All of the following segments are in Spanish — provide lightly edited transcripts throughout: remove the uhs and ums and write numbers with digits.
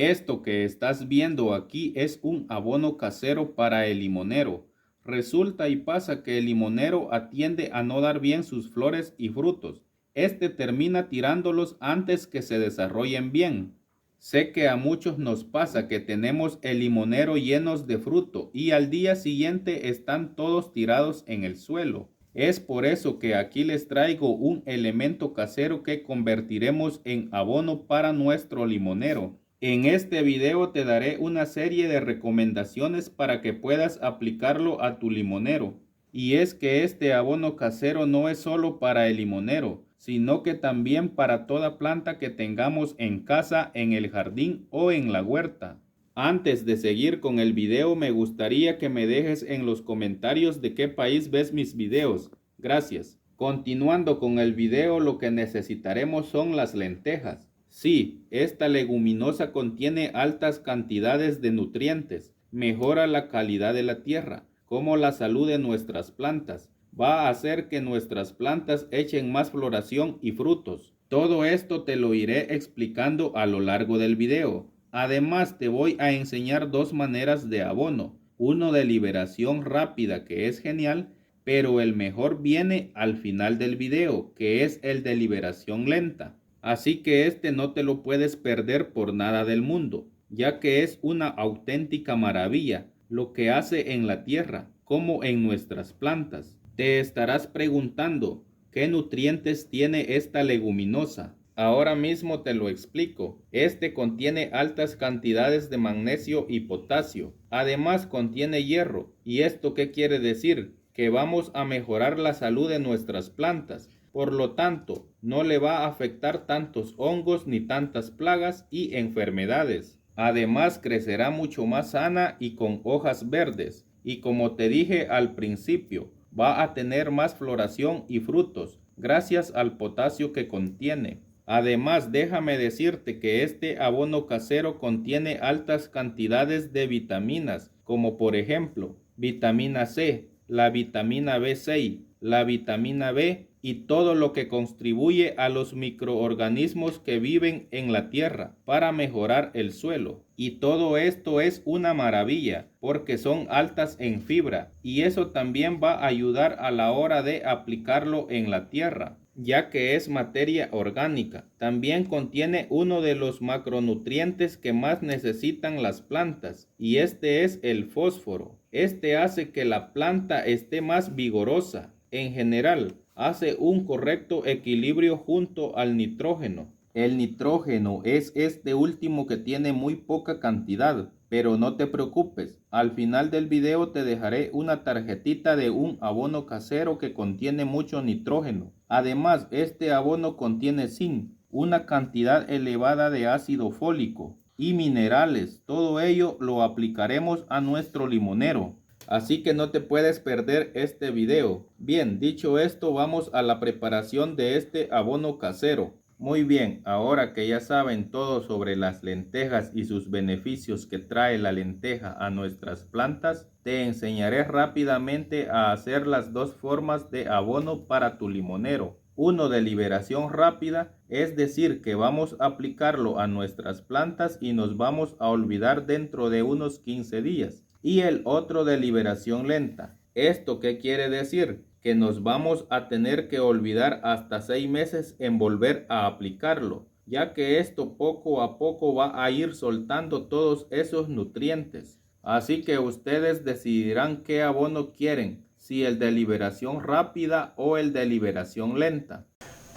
Esto que estás viendo aquí es un abono casero para el limonero. Resulta y pasa que el limonero atiende a no dar bien sus flores y frutos. Este termina tirándolos antes que se desarrollen bien. Sé que a muchos nos pasa que tenemos el limonero llenos de fruto y al día siguiente están todos tirados en el suelo. Es por eso que aquí les traigo un elemento casero que convertiremos en abono para nuestro limonero. En este video te daré una serie de recomendaciones para que puedas aplicarlo a tu limonero. Y es que este abono casero no es solo para el limonero, sino que también para toda planta que tengamos en casa, en el jardín o en la huerta. Antes de seguir con el video, me gustaría que me dejes en los comentarios de qué país ves mis videos. Gracias. Continuando con el video, lo que necesitaremos son las lentejas. Sí, esta leguminosa contiene altas cantidades de nutrientes, mejora la calidad de la tierra, como la salud de nuestras plantas. Va a hacer que nuestras plantas echen más floración y frutos. Todo esto te lo iré explicando a lo largo del video. Además, te voy a enseñar dos maneras de abono. Uno de liberación rápida, que es genial, pero el mejor viene al final del video, que es el de liberación lenta. Así que este no te lo puedes perder por nada del mundo, ya que es una auténtica maravilla lo que hace en la tierra, como en nuestras plantas. Te estarás preguntando, ¿qué nutrientes tiene esta leguminosa? Ahora mismo te lo explico. Este contiene altas cantidades de magnesio y potasio. Además contiene hierro. ¿Y esto qué quiere decir? Que vamos a mejorar la salud de nuestras plantas. Por lo tanto, no le va a afectar tantos hongos ni tantas plagas y enfermedades. Además, crecerá mucho más sana y con hojas verdes. Y como te dije al principio, va a tener más floración y frutos, gracias al potasio que contiene. Además, déjame decirte que este abono casero contiene altas cantidades de vitaminas, como por ejemplo, vitamina C, la vitamina B6, la vitamina B y todo lo que contribuye a los microorganismos que viven en la tierra para mejorar el suelo. Y todo esto es una maravilla porque son altas en fibra y eso también va a ayudar a la hora de aplicarlo en la tierra, ya que es materia orgánica. También contiene uno de los macronutrientes que más necesitan las plantas, y este es el fósforo. Este hace que la planta esté más vigorosa. En general, hace un correcto equilibrio junto al nitrógeno. El nitrógeno es este último que tiene muy poca cantidad, pero no te preocupes, al final del video te dejaré una tarjetita de un abono casero que contiene mucho nitrógeno. Además, este abono contiene zinc, una cantidad elevada de ácido fólico y minerales. Todo ello lo aplicaremos a nuestro limonero. Así que no te puedes perder este video. Bien, dicho esto, vamos a la preparación de este abono casero. Muy bien, ahora que ya saben todo sobre las lentejas y sus beneficios que trae la lenteja a nuestras plantas, te enseñaré rápidamente a hacer las dos formas de abono para tu limonero. Uno de liberación rápida, es decir, que vamos a aplicarlo a nuestras plantas y nos vamos a olvidar dentro de unos 15 días. Y el otro de liberación lenta. ¿Esto qué quiere decir? Que nos vamos a tener que olvidar hasta 6 meses en volver a aplicarlo, ya que esto poco a poco va a ir soltando todos esos nutrientes. Así que ustedes decidirán qué abono quieren, si el de liberación rápida o el de liberación lenta.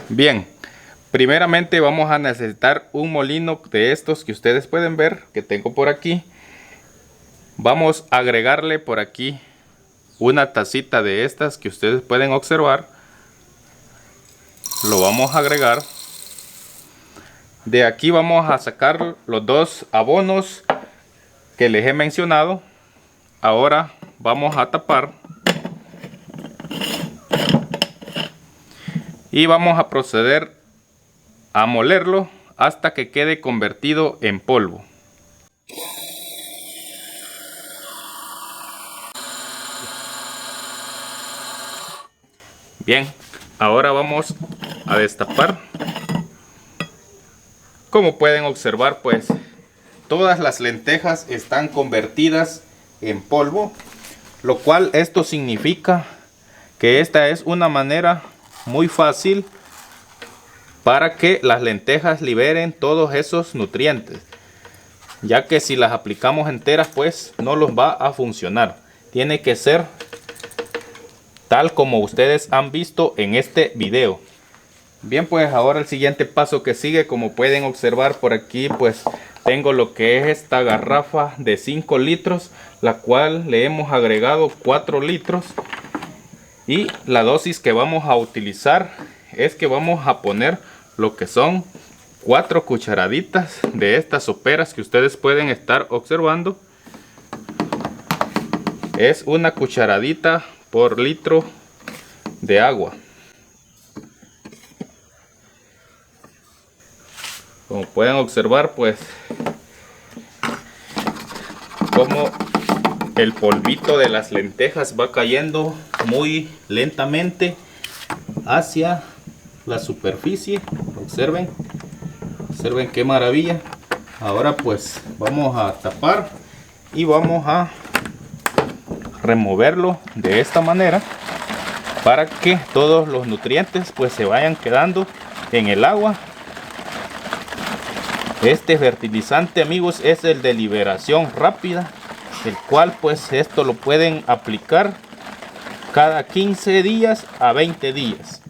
Bien, primeramente vamos a necesitar un molino de estos que ustedes pueden ver que tengo por aquí. Vamos a agregarle por aquí una tacita de estas que ustedes pueden observar. Lo vamos a agregar. De aquí vamos a sacar los dos abonos que les he mencionado. Ahora vamos a tapar y vamos a proceder a molerlo hasta que quede convertido en polvo. Bien, ahora vamos a destapar. Como pueden observar, pues todas las lentejas están convertidas en polvo, lo cual esto significa que esta es una manera muy fácil para que las lentejas liberen todos esos nutrientes, ya que si las aplicamos enteras pues no los va a funcionar. Tiene que ser tal como ustedes han visto en este video. Bien, pues ahora el siguiente paso que sigue, como pueden observar por aquí, pues tengo lo que es esta garrafa de 5 litros, la cual le hemos agregado 4 litros. Y la dosis que vamos a utilizar es que vamos a poner lo que son 4 cucharaditas de estas soperas que ustedes pueden estar observando. Es una cucharadita por litro de agua. Como pueden observar, pues como el polvito de las lentejas va cayendo muy lentamente hacia la superficie. Observen qué maravilla. Ahora pues vamos a tapar y vamos a removerlo de esta manera para que todos los nutrientes pues se vayan quedando en el agua. Este fertilizante, amigos, es el de liberación rápida, el cual pues esto lo pueden aplicar cada 15 días a 20 días.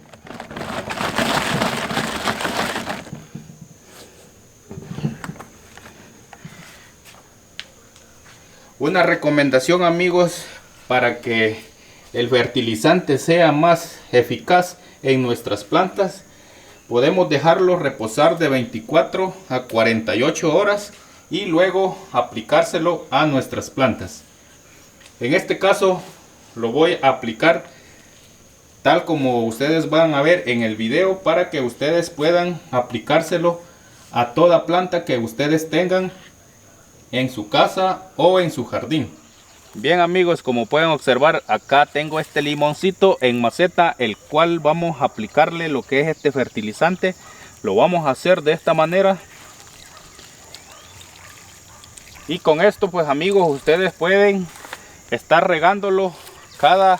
Una recomendación, amigos, para que el fertilizante sea más eficaz en nuestras plantas, podemos dejarlo reposar de 24 a 48 horas y luego aplicárselo a nuestras plantas. En este caso lo voy a aplicar tal como ustedes van a ver en el video, para que ustedes puedan aplicárselo a toda planta que ustedes tengan en su casa o en su jardín. Bien, amigos, como pueden observar, acá tengo este limoncito en maceta, el cual vamos a aplicarle lo que es este fertilizante. Lo vamos a hacer de esta manera. Y con esto pues, amigos, ustedes pueden estar regándolo cada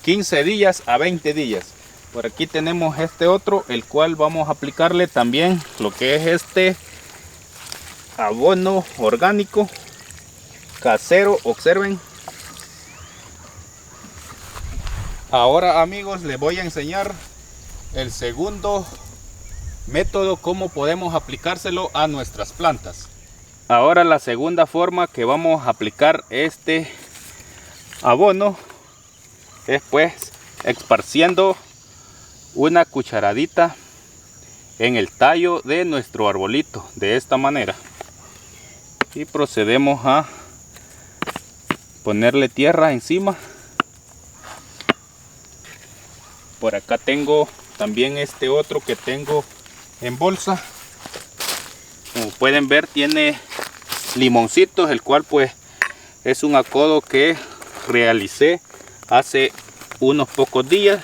15 días a 20 días. Por aquí tenemos este otro, el cual vamos a aplicarle también lo que es este abono orgánico casero. Observen. Ahora, amigos, les voy a enseñar el segundo método, cómo podemos aplicárselo a nuestras plantas. Ahora la segunda forma que vamos a aplicar este abono es pues esparciendo una cucharadita en el tallo de nuestro arbolito, de esta manera, y procedemos a ponerle tierra encima. Por acá tengo también este otro que tengo en bolsa. Como pueden ver, tiene limoncitos, el cual pues es un acodo que realicé hace unos pocos días.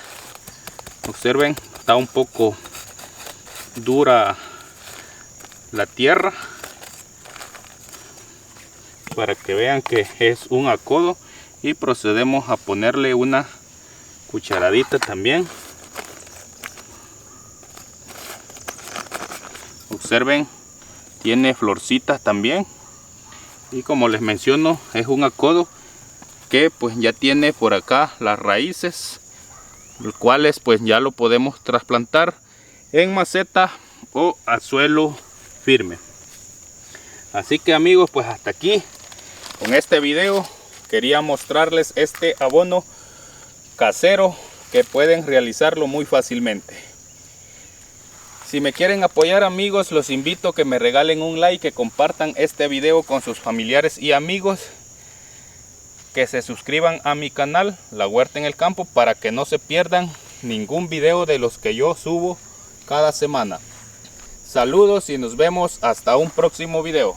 Observen, está un poco dura la tierra, para que vean que es un acodo, y procedemos a ponerle una cucharadita también. Observen, tiene florcitas también, y como les menciono, es un acodo que pues ya tiene por acá las raíces, los cuales pues ya lo podemos trasplantar en maceta o a suelo firme. Así que, amigos, pues hasta aquí con este video. Quería mostrarles este abono casero que pueden realizarlo muy fácilmente. Si me quieren apoyar, amigos, los invito a que me regalen un like, que compartan este video con sus familiares y amigos, que se suscriban a mi canal La Huerta en el Campo, para que no se pierdan ningún video de los que yo subo cada semana. Saludos y nos vemos hasta un próximo video.